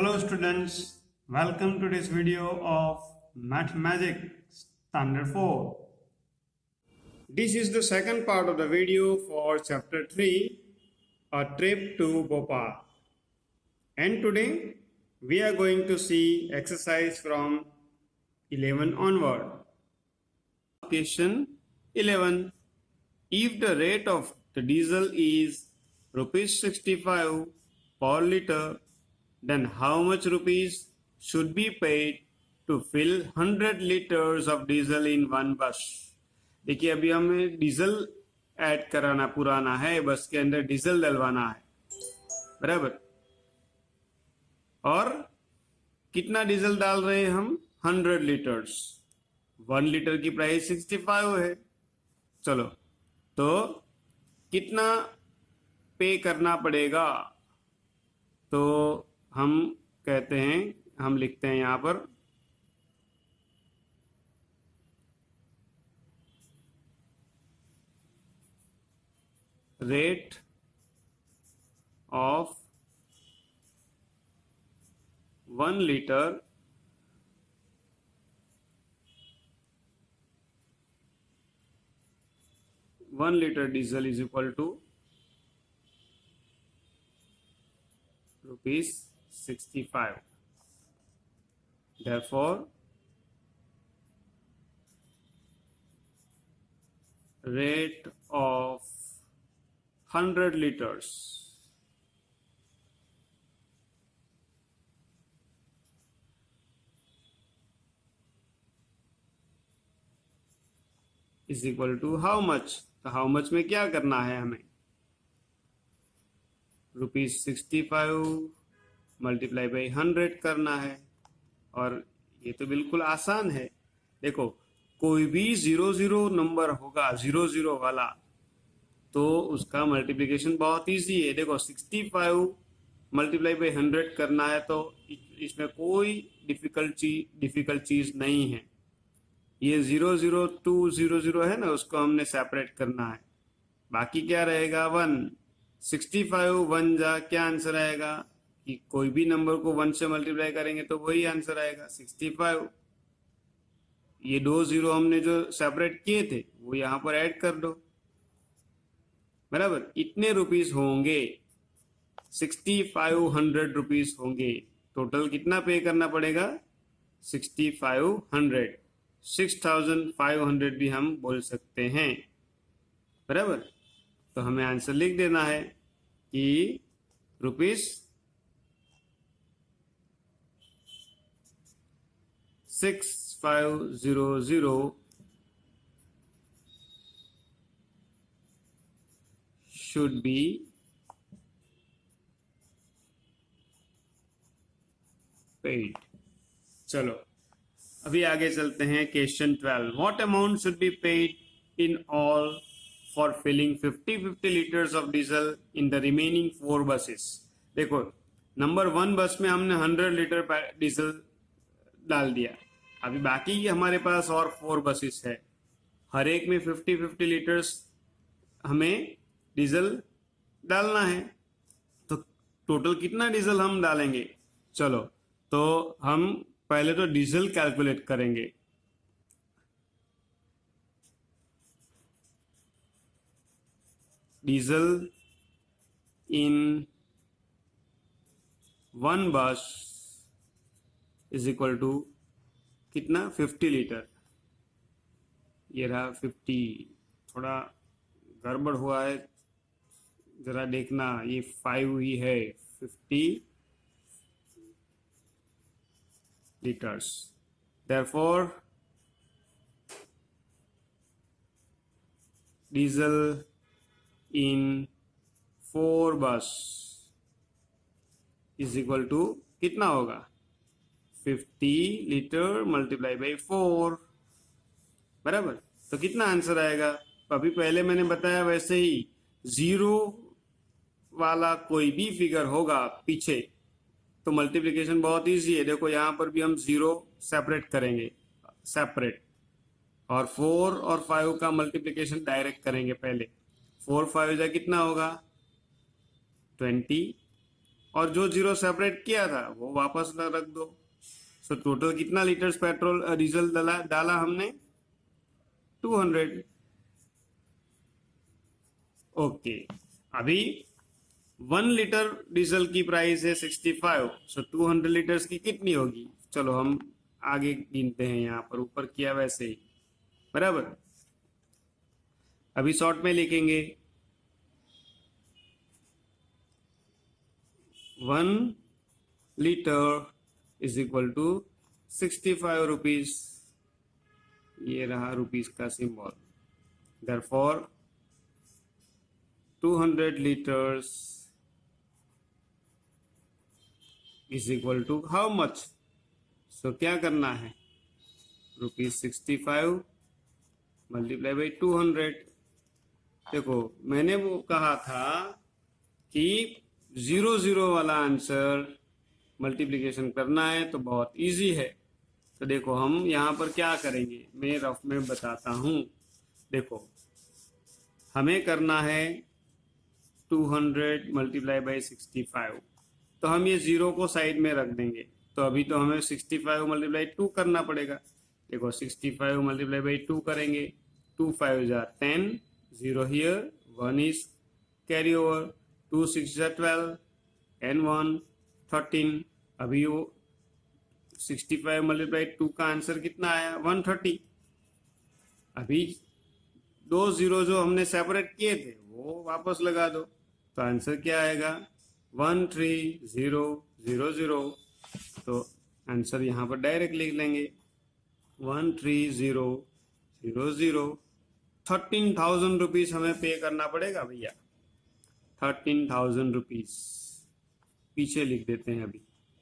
Hello students, welcome to this video of Mathematics Standard 4. This is the second part of the video for chapter 3, a trip to Bhopal. And today we are going to see exercise from 11 onward. Question 11. If the rate of the diesel is rupees 65 per liter, then how much rupees should be paid to fill 100 liters of diesel in one bus? देखिए अभी हमें diesel add कराना पुराना है, बस के अंदर diesel डलवाना है, बराबर। और कितना डीजल डाल रहे हैं हम? 100 लीटर्स। 1 लीटर की प्राइस 65 है। चलो, तो कितना पे करना पड़ेगा? तो हम कहते हैं, हम लिखते हैं यहां पर rate of 1 litre diesel is equal to rupees 65. Therefore, rate of 100 liters is equal to how much? तो how much में क्या करना है हमें? रुपीज 65 मल्टीप्लाई बाई 100 करना है। और ये तो बिल्कुल आसान है। देखो, कोई भी 00 नंबर होगा, 00 वाला, तो उसका मल्टीप्लिकेशन बहुत इजी है। देखो, 65 मल्टीप्लाई बाई 100 करना है, तो इसमें कोई डिफिकल्ट चीज नहीं है। ये 00200 है ना, उसको हमने सेपरेट करना है। बाकी क्या रहेगा? 1। 65 1 जा क्या आंसर आएगा? कि कोई भी नंबर को 1 से मल्टीप्लाई करेंगे तो वही आंसर आएगा 65। ये 2 0 हमने जो सेपरेट किए थे वो यहां पर ऐड कर दो, बराबर। इतने रुपीस होंगे, 6500 रुपीस होंगे। टोटल कितना पे करना पड़ेगा? 6500, 6500 भी हम बोल सकते हैं, बराबर। तो हमें आंसर लिख देना है कि रुपीस 6500 should be paid. चलो, अभी आगे चलते हैं। Question 12. What amount should be paid in all for filling 50 liters of diesel in the remaining 4 buses? देखो, नंबर 1 बस में हमने 100 लीटर डीजल डाल दिया। अभी बाकी हमारे पास और 4 बसेस है, हर एक में 50 लीटर्स हमें डीजल डालना है। तो टोटल कितना डीजल हम डालेंगे? चलो, तो हम पहले तो डीजल कैलकुलेट करेंगे। डीजल इन 1 बस इज इक्वल टू कितना? 50 लीटर। ये रहा 50, थोड़ा गड़बड़ हुआ है, जरा देखना। ये 5 ही है, 50 liters. Therefore, diesel in 4 bus is equal to कितना होगा? 50 लीटर मल्टीप्लाई बाई 4, बराबर। तो कितना आंसर आएगा? अभी पहले मैंने बताया वैसे ही, 0 वाला कोई भी फिगर होगा पीछे तो मल्टीप्लिकेशन बहुत इजी है। देखो, यहां पर भी हम 0 सेपरेट करेंगे, सेपरेट, और 4 और 5 का मल्टीप्लिकेशन डायरेक्ट करेंगे पहले। 4 5 जा कितना होगा? 20, और जो जीरो सेपरेट किया था वो वापस रख दो। सो टोटल कितना लीटर्स पेट्रोल डीजल डाला हमने? 200। ओके, अभी 1 लीटर डीजल की प्राइस है 65, सो 200 लीटर्स की कितनी होगी? चलो हम आगे गिनते हैं, यहाँ पर ऊपर किया वैसे ही, बराबर। अभी शॉर्ट में लिखेंगे 1 litre is equal to 65 rupees. ये रहा रुपीज का symbol. Therefore 200 litres is equal to how much? So क्या करना है? ₹65 मल्टीप्लाई बाई 200। देखो मैंने वो कहा था कि 0 वाला आंसर मल्टीप्लिकेशन करना है तो बहुत इजी है। तो देखो हम यहाँ पर क्या करेंगे, मैं रफ में बताता हूँ। देखो हमें करना है 200 मल्टीप्लाई बाई 65, तो हम ये 0 को साइड में रख देंगे। तो अभी तो हमें 65 मल्टीप्लाई 2 करना पड़ेगा। देखो 65 मल्टीप्लाई बाई 2 करेंगे, 2 5 jar 10, 0 here, 1 is carry over, 2 6 jar 12 and 1 13। अभी वो 65 मल्टीप्लाई 2 का आंसर कितना आया? 130। अभी 2 0 जो हमने सेपरेट किए थे वो वापस लगा दो, तो आंसर क्या आएगा? 130,000। तो आंसर यहाँ पर डायरेक्ट लिख लेंगे 130,000। 13,000 रुपीज हमें पे करना पड़ेगा भैया, 13,000 रुपीज पीछे लिख देते हैं अभी,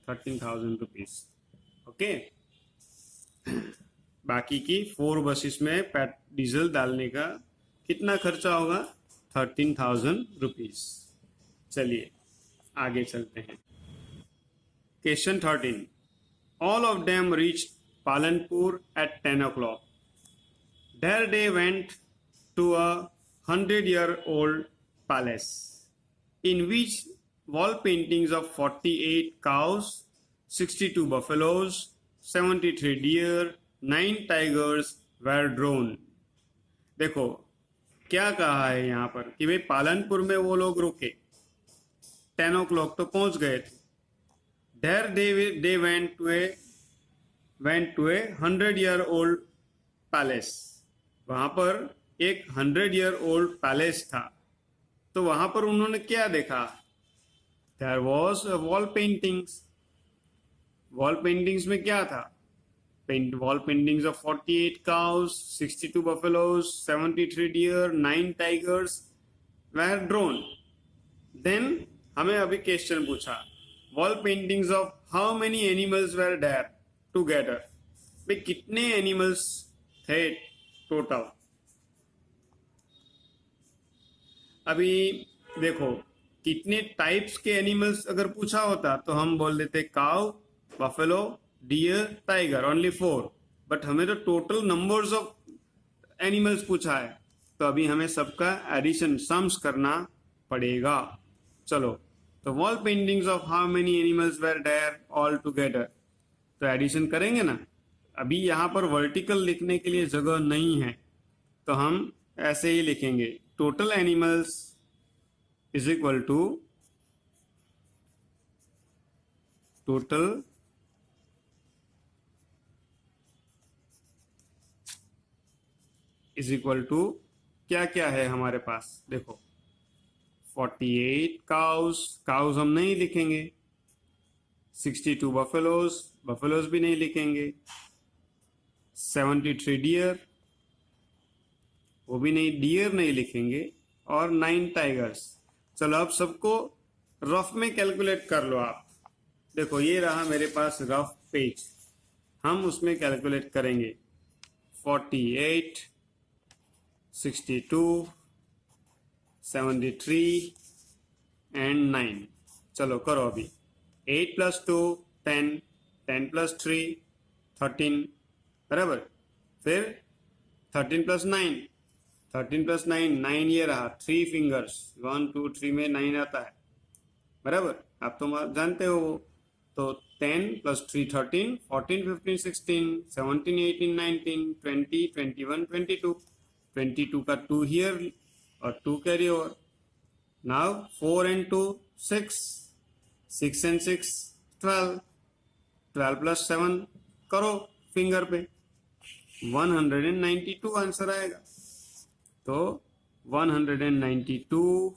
13,000 रुपीज। ओके, बाकी की 4 बसेस में डीजल डालने का कितना खर्चा होगा? 13,000 रुपीज। चलिए आगे चलते हैं। Question 13, all of them reach Palanpur at 10 o'clock. There they went to a 100-year-old palace in which wall paintings of 48 cows, 62 buffaloes, 73 deer, 9 tigers were drawn. देखो क्या कहा है यहाँ पर कि भाई पालनपुर में वो लोग रुके, 10 o'clock तो पहुंच गए थे। There they went to a 100-year-old palace. वहां पर एक 100-year-old palace था। तो वहां पर उन्होंने क्या देखा? There was a wall paintings. Wall paintings में क्या था? Wall paintings of 48 cows, 62 buffaloes, 73 deer, 9 tigers were drawn. Then हमें अभी क्वेश्चन पूछा, wall paintings of how many animals were there together? भाई कितने एनिमल्स थे टोटल? अभी देखो कितने टाइप्स के एनिमल्स अगर पूछा होता तो हम बोल देते cow, buffalo, deer, tiger, only 4। But हमें तो टोटल नंबर्स ऑफ एनिमल्स पूछा है, तो अभी हमें सबका एडिशन सम्स करना पड़ेगा। चलो, तो wall paintings of how many animals were there all together, तो एडिशन करेंगे ना। अभी यहाँ पर वर्टिकल लिखने के लिए जगह नहीं है, तो हम ऐसे ही लिखेंगे total animals is equal to total is equal to क्या क्या है हमारे पास? देखो 48 काउस हम नहीं लिखेंगे, 62 बफेलोज भी नहीं लिखेंगे, 73 डियर वो भी नहीं, डियर नहीं लिखेंगे, और 9 टाइगर्स। चलो अब सबको रफ में कैलकुलेट कर लो आप। देखो ये रहा मेरे पास रफ पेज, हम उसमें कैलकुलेट करेंगे 48, 62, 73 एंड 9। चलो करो अभी, 8 + 2 10, 10 + 3 13, बराबर। फिर 13 + 9, 13 + 9 9 ये रहा, 3 फिंगर्स, 1 2 3 में 9 आता है। बराबर, आप तो जानते हो वो। तो 10 + 3 13, 14 15 16 17 18 19 20 21 22, 22 का 2 हियर और 2 carry over. Now 4 and 2 6, 6 and 6 12, 12 + 7 करो फिंगर पे, 192 आंसर आएगा। तो 192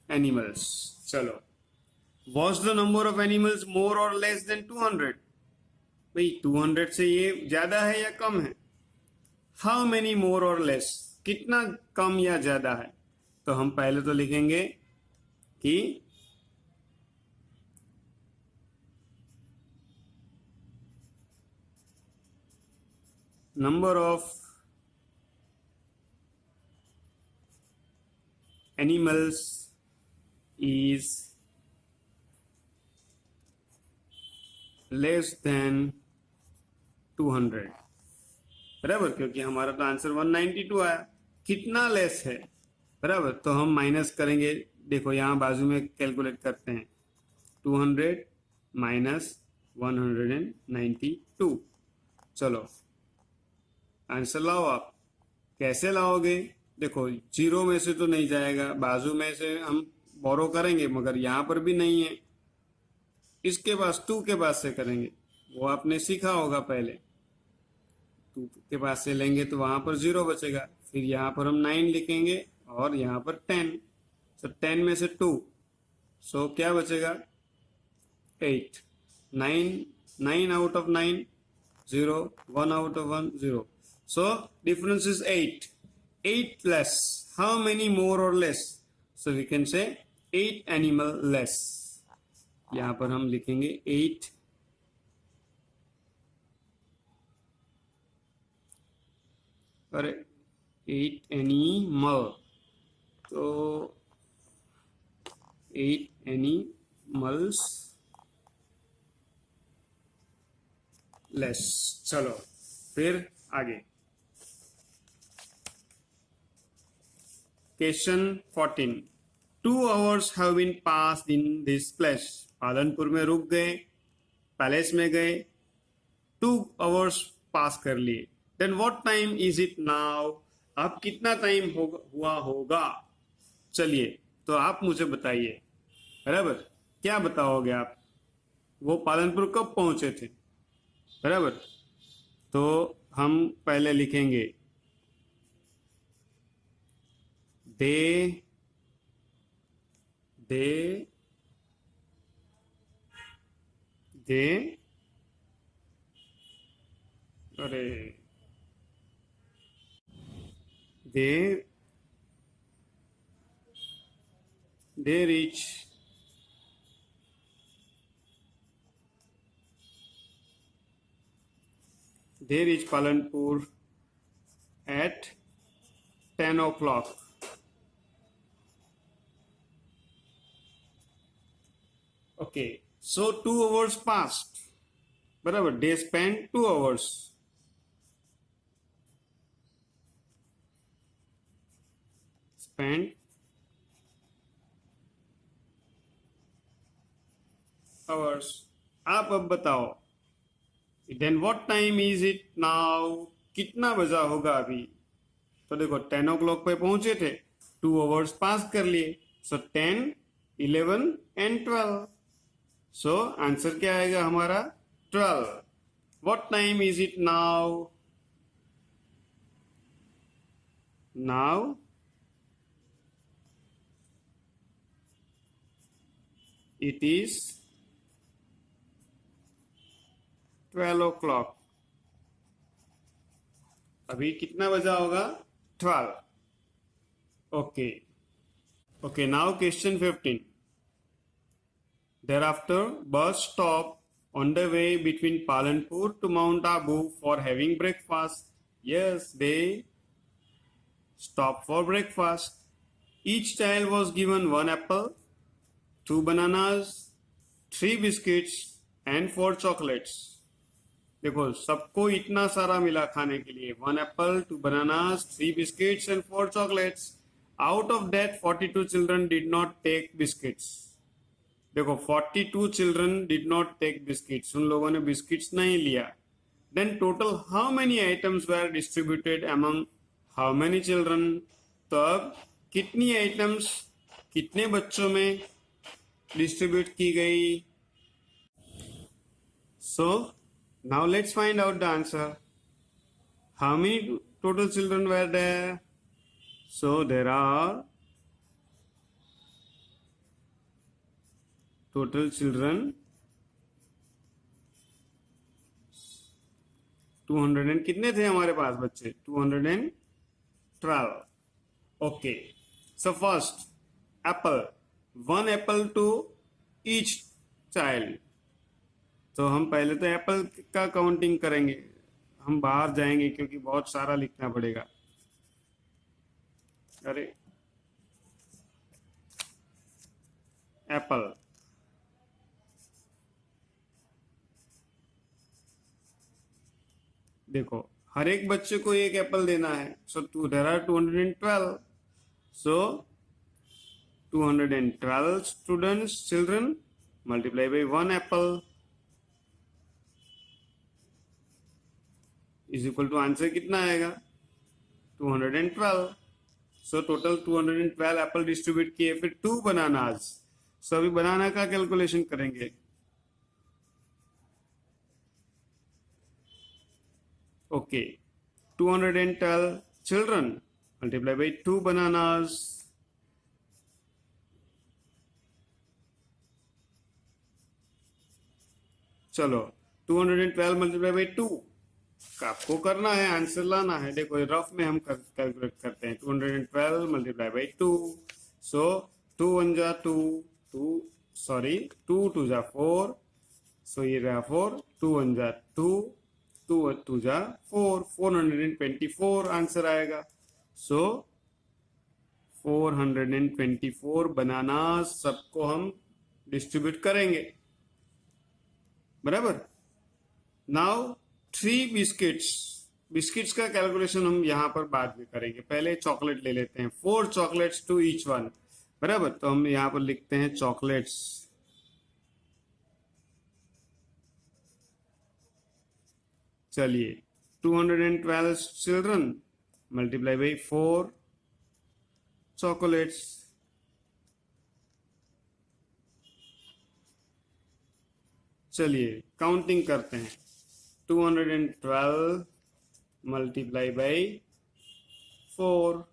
एनिमल्स। चलो, was the number of animals more और लेस देन 200? भाई 200 से ये ज्यादा है या कम है? हाउ मेनी मोर और लेस, कितना कम या ज्यादा है? तो हम पहले तो लिखेंगे कि number of animals is less than 200, बराबर, क्योंकि हमारा तो आंसर 192 आया। कितना लेस है, बराबर, तो हम माइनस करेंगे। देखो यहाँ बाजू में कैलकुलेट करते हैं, 200 माइनस 192। चलो आंसर लाओ। आप कैसे लाओगे? देखो जीरो में से तो नहीं जाएगा, बाजू में से हम बोरो करेंगे, मगर यहाँ पर भी नहीं है। इसके पास 2 के पास से करेंगे, वो आपने सीखा होगा पहले। 2 के पास से लेंगे तो वहां पर 0 बचेगा, फिर यहाँ पर हम 9 लिखेंगे और यहाँ पर 10। सो 10 में से 2, सो क्या बचेगा? 8। 9 out of 9 0, 1 out of 1 0, so difference is 8। 8 less. How many more or less? So we can say 8 animal less. यहाँ पर हम लिखेंगे 8 और 8 एनिमल, तो 8 एनिमल्स लेस। चलो फिर आगे, question 14। 2 hours have been passed in this place. Palanpur में रुक गए, पैलेस में गए, 2 hours पास कर लिए। Then what time is it now? अब कितना टाइम हुआ होगा? चलिए तो आप मुझे बताइए, बराबर, क्या बताओगे आप? वो पालनपुर कब पहुंचे थे, बराबर? तो हम पहले लिखेंगे दे reach Palanpur at 10 o'clock. Okay, so 2 hours passed, बराबर, they spent 2 hours. Spent hours. आप अब बताओ, then what time is it now? कितना बजा होगा अभी? तो देखो 10 o'clock पे पहुंचे थे, 2 hours पास कर लिए, सो 10 11 and 12, सो आंसर क्या आएगा हमारा? 12. What time is it now? Now it is 12 o'clock. अभी कितना बजा होगा? 12. Okay, now question 15. Thereafter, bus stop on the way between Palanpur to Mount Abu for having breakfast. Yes, they stopped for breakfast. Each child was given 1 apple, 2 bananas, 3 biscuits and 4 chocolates. देखो सबको इतना सारा मिला खाने के लिए, 1 apple, 2 bananas, 3 biscuits and 4 chocolates. Out of that 42 children did not take biscuits. देखो 42 children did not take biscuits, उन लोगों ने बिस्किट्स नहीं लिया। Then total how many items were distributed among how many children. तो अब कितनी आइटम्स कितने बच्चों में डिस्ट्रीब्यूट की गई। So now let's find out the answer. How many total children were there? So there are total children 200 and कितने थे हमारे पास बच्चे 212. Okay. So first apple, 1 apple to each child. तो हम पहले तो एप्पल का काउंटिंग करेंगे, हम बाहर जाएंगे क्योंकि बहुत सारा लिखना पड़ेगा। अरे एप्पल, देखो हर एक बच्चे को एक एप्पल देना है। So there are 212, so 212 students children multiply by 1 apple is equal to answer कितना आएगा 212। सो टोटल 212 एप्पल डिस्ट्रीब्यूट किए। फिर 2 बनानाज, सो अभी बनाना का कैलकुलेशन करेंगे। Okay 212 children multiply by 2 bananas, चलो 212 मल्टीप्लाई बाई 2 आपको करना है, आंसर लाना है। देखो रफ में हम कैलकुलेट करते हैं 212 मल्टीप्लाई बाई 2। सो 2 1 जा 2, 2 2 जा 4, सो ये रहा 4, 2 1 जा 2, 2 2 जा 4, 424 आंसर आएगा। सो 424 बनाना सबको हम डिस्ट्रीब्यूट करेंगे, बराबर। नाउ 3 बिस्किट्स, बिस्किट्स का कैलकुलेशन हम यहाँ पर बाद में करेंगे, पहले चॉकलेट ले लेते हैं। 4 चॉकलेट्स टू ईच वन, बराबर। तो हम यहाँ पर लिखते हैं चॉकलेट्स, चलिए 212 चिल्ड्रन मल्टीप्लाई बाई 4 चॉकलेट्स, चलिए काउंटिंग करते हैं। 212 मल्टीप्लाई बाई 4,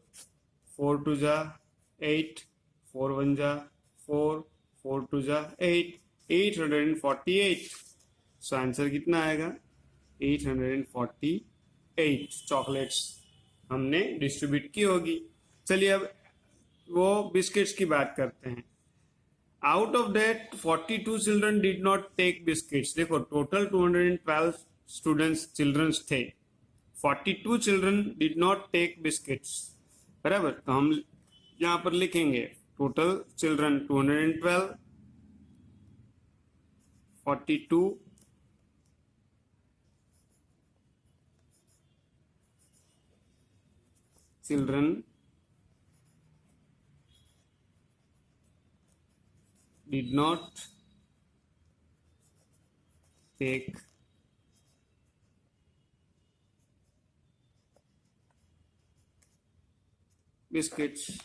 4 2 जा 8, 4 1 जा 4, 4 2 जा 8, 848। सो आंसर कितना आएगा 848 चॉकलेट्स हमने डिस्ट्रीब्यूट की होगी। चलिए अब वो बिस्किट्स की बात करते हैं। Out of that 42 children did not take biscuits. देखो टोटल 212 स्टूडेंट्स चिल्ड्रंस थे, 42 children did not take biscuits, बराबर। तो हम यहाँ पर लिखेंगे total children 212, 42 children did not take biscuits.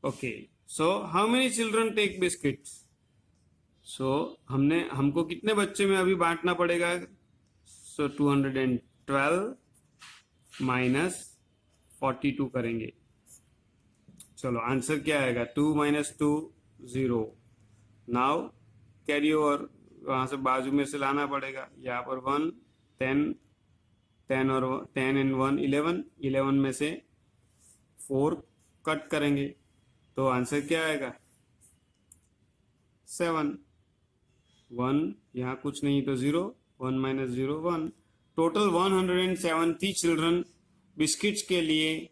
Okay, so how many children take biscuits? So हमको कितने बच्चे में अभी बांटना पड़ेगा। So 212 माइनस 42 करेंगे, चलो आंसर क्या आएगा 2 - 2 0। नाउ कैरी ओवर, वहां से बाजू में से लाना पड़ेगा। यहाँ पर 1 10 10 और 10 एंड 1 11, 11 में से 4 कट करेंगे तो आंसर क्या आएगा 7। 1 यहाँ कुछ नहीं तो 0, 1 - 0 1। टोटल 170 चिल्ड्रन बिस्किट्स के लिए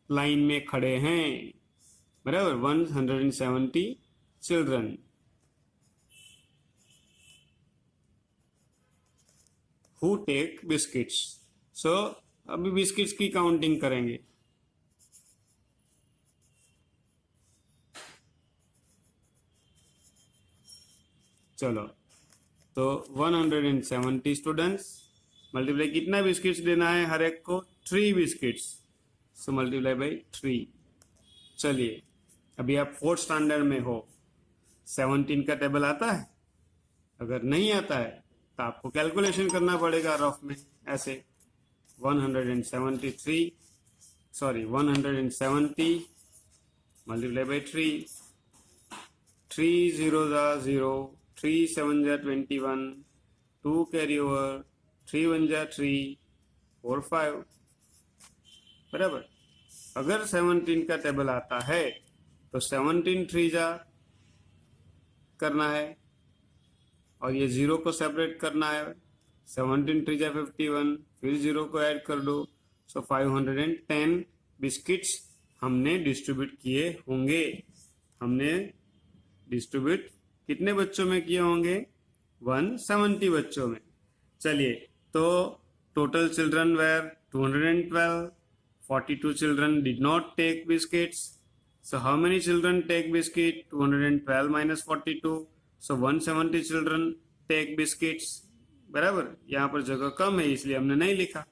लाइन में खड़े हैं, बराबर। 170 children. Who take biscuits. So अभी बिस्किट्स की काउंटिंग करेंगे। चलो, तो 170 स्टूडेंट्स मल्टीप्लाई कितना बिस्किट्स देना है हर एक को, 3 बिस्किट्स। So multiply by 3। चलिए, अभी आप 4th स्टैंडर्ड में हो, 17 का टेबल आता है? अगर नहीं आता है तो आपको कैलकुलेशन करना पड़ेगा रफ में ऐसे। 170 मल्टीप्लाई बाई 3। 3 0 0, 3 7 21, 2 carry over, 3 1 3, 4 5। बराबर। अगर 17 का टेबल आता है तो 17 3 जा करना है और ये 0 को सेपरेट करना है। 17 3 जा 51, फिर 0 को ऐड कर दो। सो 510 बिस्किट्स हमने डिस्ट्रीब्यूट किए होंगे। हमने डिस्ट्रीब्यूट कितने बच्चों में किए होंगे? 170 बच्चों में। चलिए, तो total children were 212, 42 children did not take biscuits. So how many children take biscuit? 212 minus 42. So 170 children take biscuits. बराबर, यहाँ पर जगह कम है इसलिए हमने नहीं लिखा।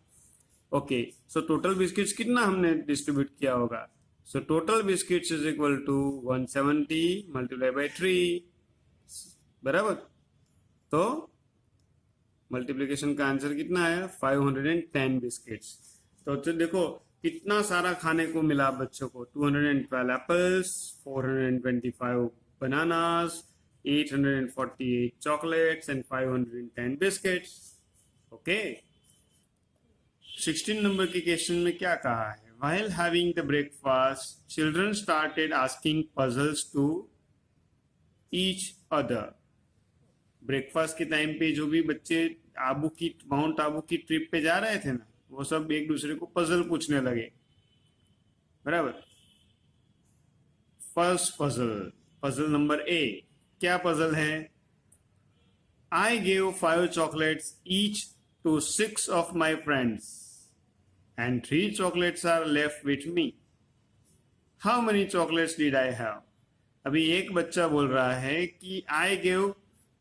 ओके, सो टोटल बिस्किट्स कितना हमने डिस्ट्रीब्यूट किया होगा? So total biscuits is equal to 170 multiply by 3। बराबर, तो मल्टीप्लिकेशन का आंसर कितना आया? 510 बिस्किट्स। तो देखो कितना सारा खाने को मिला बच्चों को। 212 apples, 425 bananas, 848 chocolates and 510 biscuits. Okay, 16 number के क्वेश्चन में क्या कहा है? While having the breakfast, children started asking puzzles to each other. Breakfast के टाइम पे जो भी बच्चे माउंट आबू की ट्रिप पे जा रहे थे ना, वो सब एक दूसरे को पजल पूछने लगे। बराबर। फर्स्ट पजल नंबर ए, क्या पजल है? I gave 5 chocolates each to 6 of my friends and 3 chocolates are left with me. How many chocolates did I have? अभी एक बच्चा बोल रहा है कि I gave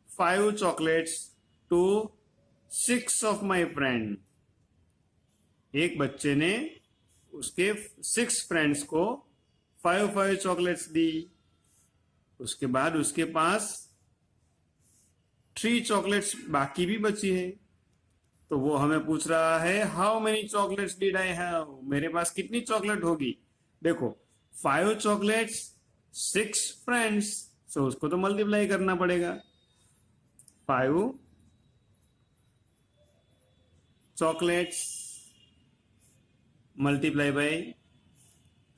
5 chocolates to 6 of my friend। एक बच्चे ने उसके 6 फ्रेंड्स को 5 चॉकलेट्स दी। उसके बाद उसके पास 3 चॉकलेट्स बाकी भी बची है, तो वो हमें पूछ रहा है how many chocolates did I have, मेरे पास कितनी चॉकलेट होगी? देखो 5 चॉकलेट्स 6 फ्रेंड्स, सो उसको तो मल्टीप्लाई करना पड़ेगा। 5 chocolates multiply by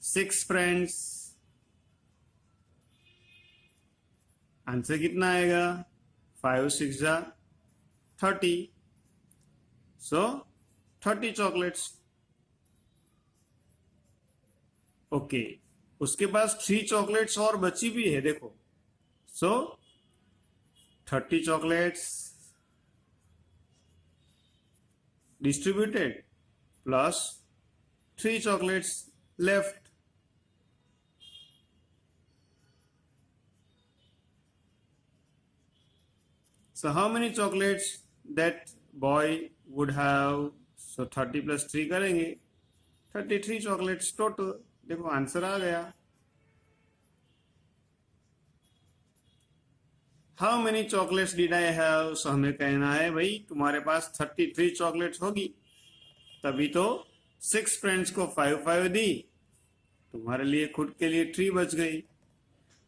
6 friends, answer कितना आएगा? 5 6 जा 30, सो 30 चॉकलेट्स। ओके, उसके पास 3 चॉकलेट्स और बची भी है, देखो। सो 30 chocolates distributed plus 3 chocolates left. So how many chocolates that boy would have? So 30 plus 3 करेंगे, 33 chocolates total। देखो आंसर आ गया। How many chocolates did I have? So हमें कहना है भाई तुम्हारे पास 33 चॉकलेट्स होगी, तभी तो 6 फ्रेंड्स को 5 दी, तुम्हारे लिए खुद के लिए 3 बच गई।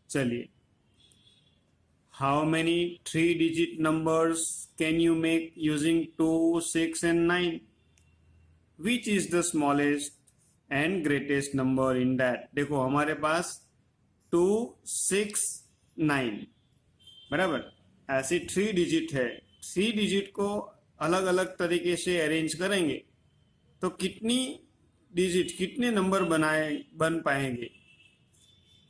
चलिए, how many 3-digit numbers can you make using 2, 6 and 9? Which is the smallest and greatest number in that? देखो हमारे पास 2, 6, 9 बराबर, ऐसी 3 डिजिट है। 3 डिजिट को अलग अलग तरीके से अरेंज करेंगे तो कितने नंबर बन पाएंगे?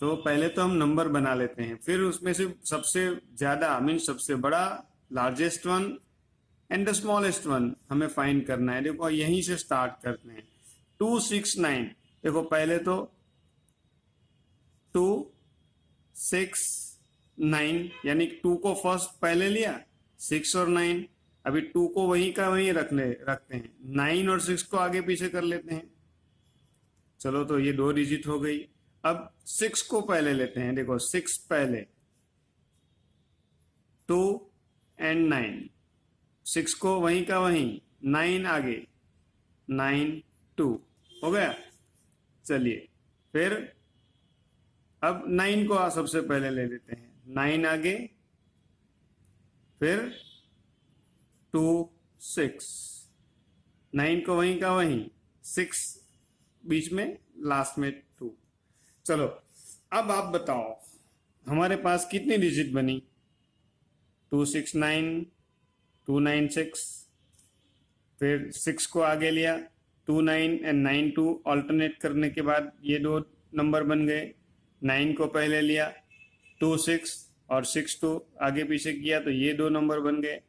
तो पहले तो हम नंबर बना लेते हैं, फिर उसमें से सबसे ज्यादा मीन सबसे बड़ा largest one and the smallest one हमें फाइंड करना है। देखो यहीं से स्टार्ट करते हैं। 269, देखो पहले तो 269 यानी 2 को फर्स्ट पहले लिया, 6 और 9, अभी 2 को वहीं का वहीं रखते हैं, 9 और 6 को आगे पीछे कर लेते हैं। चलो तो ये 2 डिजिट हो गई। अब 6 को पहले लेते हैं, देखो 6 पहले, 2 एंड 9, 6 को वहीं का वहीं, 9 आगे, 9 2 हो गया। चलिए फिर अब 9 को सबसे पहले ले लेते हैं, 9 आगे, फिर 2 6, 9 को वहीं का वहीं, 6 बीच में, लास्ट में 2। चलो अब आप बताओ हमारे पास कितनी डिजिट बनी? 269, 296, फिर 6 को आगे लिया, 29 एंड 92 ऑल्टरनेट करने के बाद ये 2 नंबर बन गए। 9 को पहले लिया, 26 और 62 आगे पीछे किया तो ये 2 नंबर बन गए।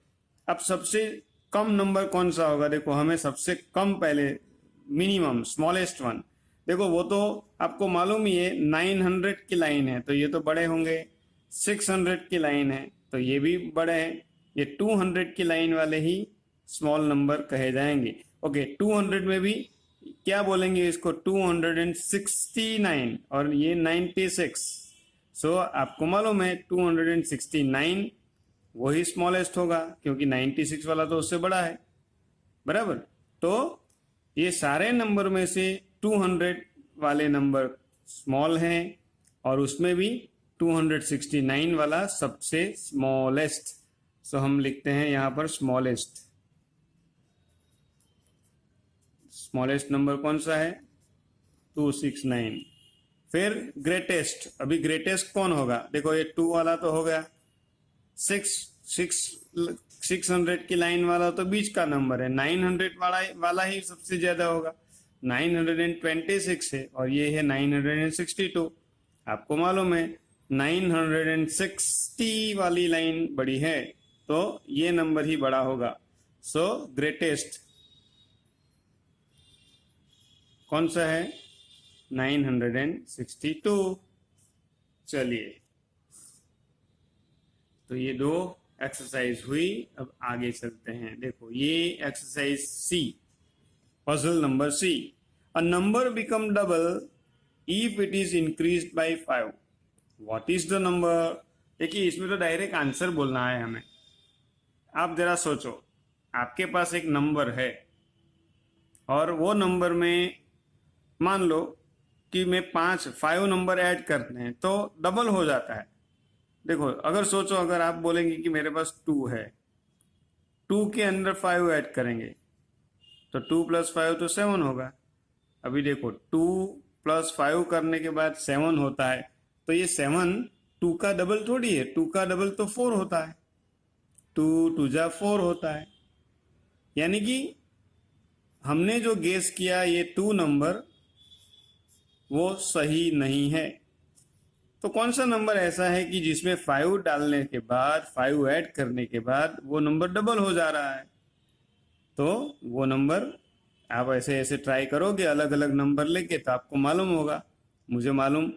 अब सबसे कम नंबर कौन सा होगा? देखो हमें सबसे कम पहले, मिनिमम स्मॉलेस्ट वन, देखो वो तो आपको मालूम ही है, 900 की लाइन है तो ये तो बड़े होंगे, 600 की लाइन है तो ये भी बड़े हैं, ये 200 की लाइन वाले ही स्मॉल नंबर कहे जाएंगे। ओके, 200 में भी क्या बोलेंगे इसको? 269 और ये 96। सो आपको मालूम है 269 वही स्मॉलेस्ट होगा क्योंकि 96 वाला तो उससे बड़ा है, बराबर। तो ये सारे नंबर में से 200 वाले नंबर स्मॉल हैं और उसमें भी 269 वाला सबसे स्मॉलेस्ट। सो हम लिखते हैं यहाँ पर स्मॉलेस्ट। स्मॉलेस्ट नंबर कौन सा है? 269। फिर ग्रेटेस्ट, अभी ग्रेटेस्ट कौन होगा? देखो ये 2 वाला तो हो गया, 600 की लाइन वाला तो बीच का नंबर है, 900 वाला ही सबसे ज्यादा होगा, 926 है और ये है 962। आपको मालूम है 960 वाली लाइन बड़ी है तो ये नंबर ही बड़ा होगा। सो ग्रेटेस्ट कौन सा है? 962। चलिए तो ये 2 एक्सरसाइज हुई। अब आगे चलते हैं। देखो ये exercise C, puzzle number C. A number become double if it is increased by 5, what is the number? देखिए इसमें तो डायरेक्ट आंसर बोलना है हमें। आप जरा सोचो, आपके पास एक नंबर है और वो नंबर में मान लो कि मैं 5 नंबर ऐड करते हैं तो डबल हो जाता है। देखो अगर सोचो, अगर आप बोलेंगे कि मेरे पास 2 है, 2 के अंदर 5 ऐड करेंगे तो 2 + 5 तो 7 होगा। अभी देखो 2 + 5 करने के बाद 7 होता है तो ये 7 2 का डबल थोड़ी है, 2 का डबल तो 4 होता है, 2 2 जा 4 होता है। यानी कि हमने जो गेस किया ये 2 नंबर वो सही नहीं है। तो कौन सा नंबर ऐसा है कि जिसमें 5 डालने के बाद, 5 ऐड करने के बाद वो नंबर डबल हो जा रहा है? तो वो नंबर आप ऐसे ऐसे ट्राई करोगे अलग अलग नंबर लेके तो आपको मालूम होगा। मुझे मालूम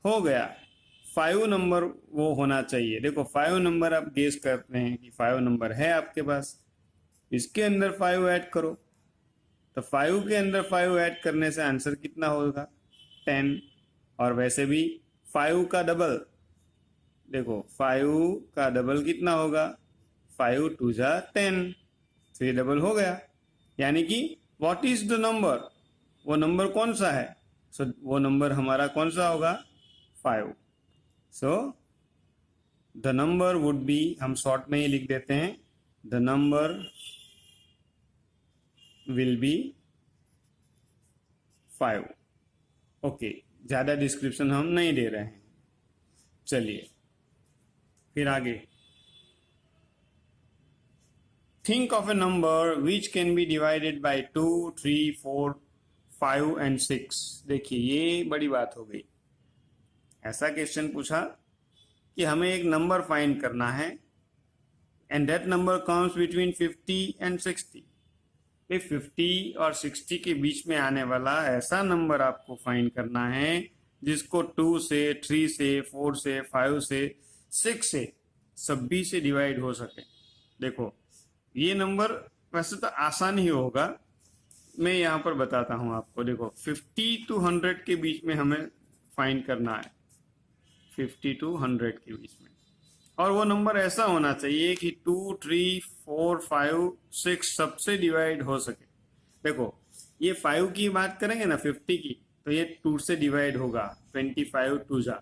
हो गया 5 नंबर वो होना चाहिए। देखो 5 नंबर आप गेस करते हैं कि 5 नंबर है आपके पास, इसके अंदर 5 ऐड करो तो 5 के अंदर 5 ऐड करने से आंसर कितना होगा? 10। और वैसे भी 5 का डबल, देखो 5 का डबल कितना होगा? 5 2 जा 10, तो ये डबल हो गया। यानी कि व्हाट इज द नंबर, वो नंबर कौन सा है? सो वो नंबर हमारा कौन सा होगा? 5। So the number would be, हम शॉर्ट में ही लिख देते हैं, the number will be 5। Okay, ज्यादा डिस्क्रिप्शन हम नहीं दे रहे हैं। चलिए फिर आगे। Think of A number which can be divided by 2 3 4 5 and 6। देखिए ये बड़ी बात हो गई। ऐसा क्वेश्चन पूछा कि हमें एक नंबर फाइंड करना है and that number comes between 50 and 60। 50 और 60 के बीच में आने वाला ऐसा नंबर आपको फाइंड करना है जिसको 2 से, 3 से, 4 से, 5 से, 6 से, सभी से डिवाइड हो सके। देखो ये नंबर वैसे तो आसान ही होगा, मैं यहाँ पर बताता हूँ आपको। देखो 50 to 100 के बीच में हमें फाइंड करना है, 50 to 100 के बीच में, और वो नंबर ऐसा होना चाहिए कि 2, 3, 4, 5, 6 सबसे डिवाइड हो सके। देखो ये 5 की बात करेंगे ना, 50 की, तो ये 2 से डिवाइड होगा, 25 2 जा,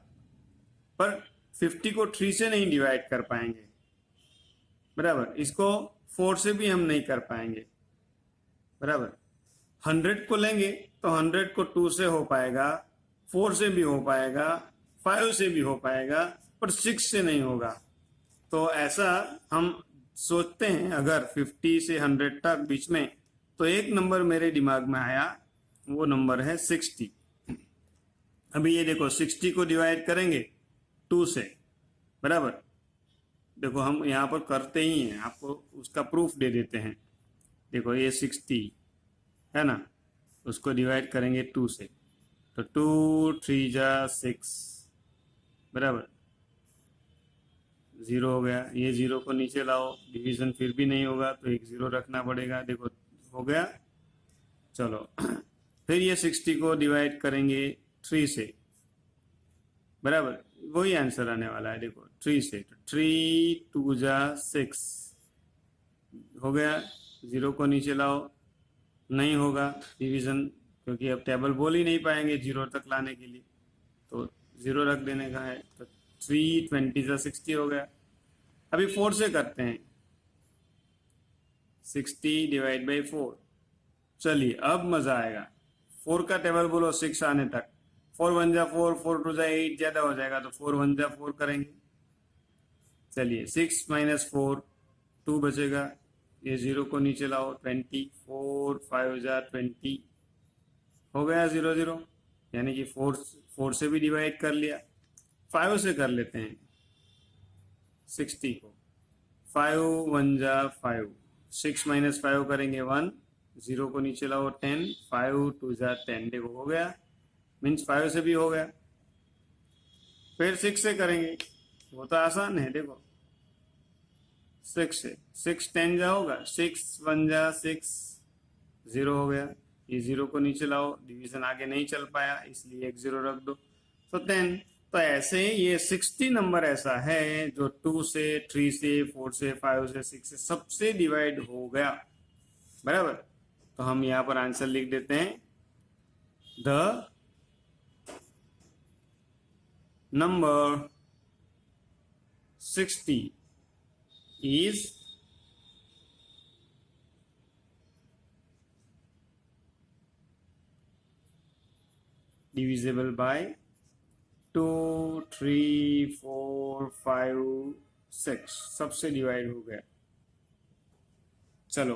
पर 50 को 3 से नहीं डिवाइड कर पाएंगे, बराबर। इसको 4 से भी हम नहीं कर पाएंगे, बराबर। 100 को लेंगे तो 100 को 2 से हो पाएगा, 4 से भी हो पाएगा, 5 से भी हो पाएगा, पर 6 से नहीं होगा। तो ऐसा हम सोचते हैं अगर 50 से 100 तक बीच में, तो एक नंबर मेरे दिमाग में आया, वो नंबर है 60। अभी ये देखो 60 को डिवाइड करेंगे 2 से, बराबर। देखो हम यहाँ पर करते ही हैं, आपको उसका प्रूफ दे देते हैं। देखो ये 60 है ना, उसको डिवाइड करेंगे 2 से, तो 2 3 जा 6, बराबर, 0 हो गया। ये 0 को नीचे लाओ, डिवीजन फिर भी नहीं होगा तो एक 0 रखना पड़ेगा। देखो हो गया, चलो फिर ये 60 को डिवाइड करेंगे 3 से, बराबर, वही आंसर आने वाला है। देखो 3 से, तो 3 2 जा 6 हो गया, 0 को नीचे लाओ, नहीं होगा डिवीजन, क्योंकि अब टेबल बोल ही नहीं पाएंगे 0 तक लाने के लिए, तो 0 रख देने का है। तो 3 20 जा 60 हो गया। अभी 4 से करते हैं, 60 डिवाइड बाई 4। चलिए अब मजा आएगा, 4 का टेबल बोलो 6 आने तक। 4 1 जा 4, 4 2 जा 8, ज्यादा हो जाएगा तो 4 1 जा 4 करेंगे। चलिए 6 माइनस 4, 2 बचेगा, ये 0 को नीचे लाओ, 24 5 जा 20 हो गया 0 0, यानी कि 4 से भी डिवाइड कर लिया। 5 से कर लेते हैं 60 को, 5 1 जा 5, 6 माइनस 5 करेंगे 1, 0 को नीचे लाओ 10, 5 2 जा 10, देखो हो गया, मीन्स 5 से भी हो गया। फिर 6 से करेंगे, वो तो आसान है। देखो 6 से, 6 10 जा होगा, 6 1 जा 6, 0 हो गया। ये 0 को नीचे लाओ, डिवीजन आगे नहीं चल पाया इसलिए एक 0 रख दो, तो 10। तो ऐसे ये 60 नंबर ऐसा है जो 2 से, 3 से, 4 से, 5 से, 6 से सबसे डिवाइड हो गया, बराबर। तो हम यहाँ पर आंसर लिख देते हैं, the number 60 is divisible by 2 3 4 5 6, सबसे डिवाइड हो गया। चलो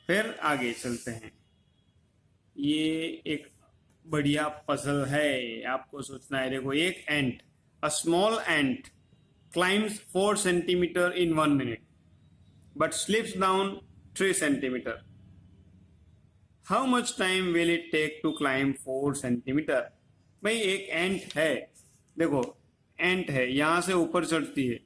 फिर आगे चलते हैं। ये एक बढ़िया पजल है, आपको सोचना है। देखो एक ant, a small ant climbs 4 centimeter in 1 minute but slips down 3 centimeter. How much time will it take to climb 4 centimeter? भाई एक एंट है, देखो एंट है, यहां से ऊपर चढ़ती है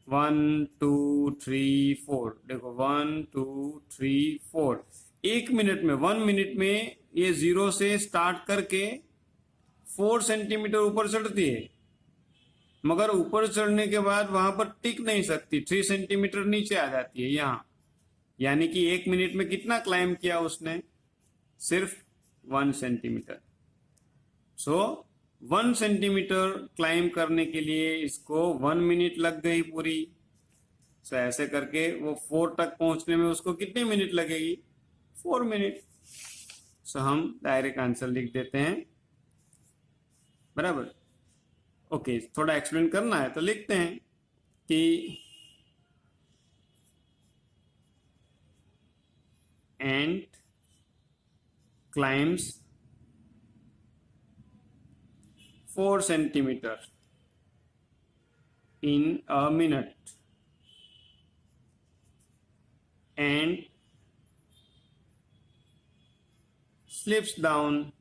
1 2 3 4, देखो 1 2 3 4, एक मिनट में, 1 मिनट में ये 0 से स्टार्ट करके 4 सेंटीमीटर ऊपर चढ़ती है, मगर ऊपर चढ़ने के बाद वहां पर टिक नहीं सकती, 3 सेंटीमीटर नीचे आ जाती है यहाँ। यानी कि एक मिनट में कितना क्लाइम किया उसने? सिर्फ 1 सेंटीमीटर। सो 1 सेंटीमीटर क्लाइम करने के लिए इसको 1 मिनट लग गई पूरी। सो ऐसे करके वो 4 तक पहुंचने में उसको कितनी मिनट लगेगी? 4 मिनट। सो हम डायरेक्ट आंसर लिख देते हैं, बराबर। ओके, थोड़ा एक्सप्लेन करना है तो लिखते हैं कि ant climbs 4 centimeter in a minute and slips down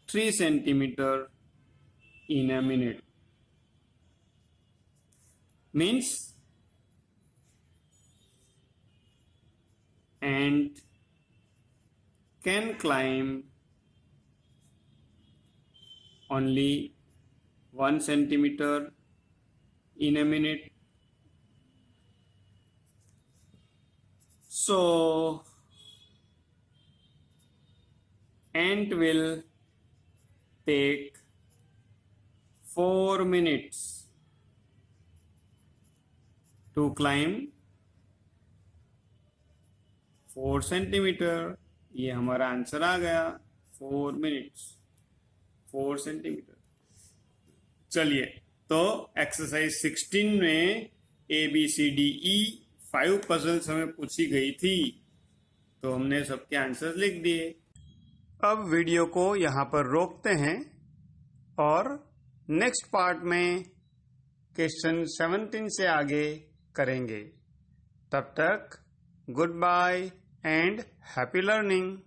3 centimeter in a minute. Means ant can climb only 1 centimeter in a minute. So ant will take 4 minutes to climb 4 centimetre. ये हमारा answer आ गया 4 minutes 4 centimetre. चलिए, तो exercise 16 में ABCDE 5 puzzles हमें पूछी गई थी, तो हमने सबके आंसर लिख दिए. अब वीडियो को यहाँ पर रोकते हैं और नेक्स्ट पार्ट में क्वेश्चन 17 से आगे करेंगे. तब तक good bye and happy learning.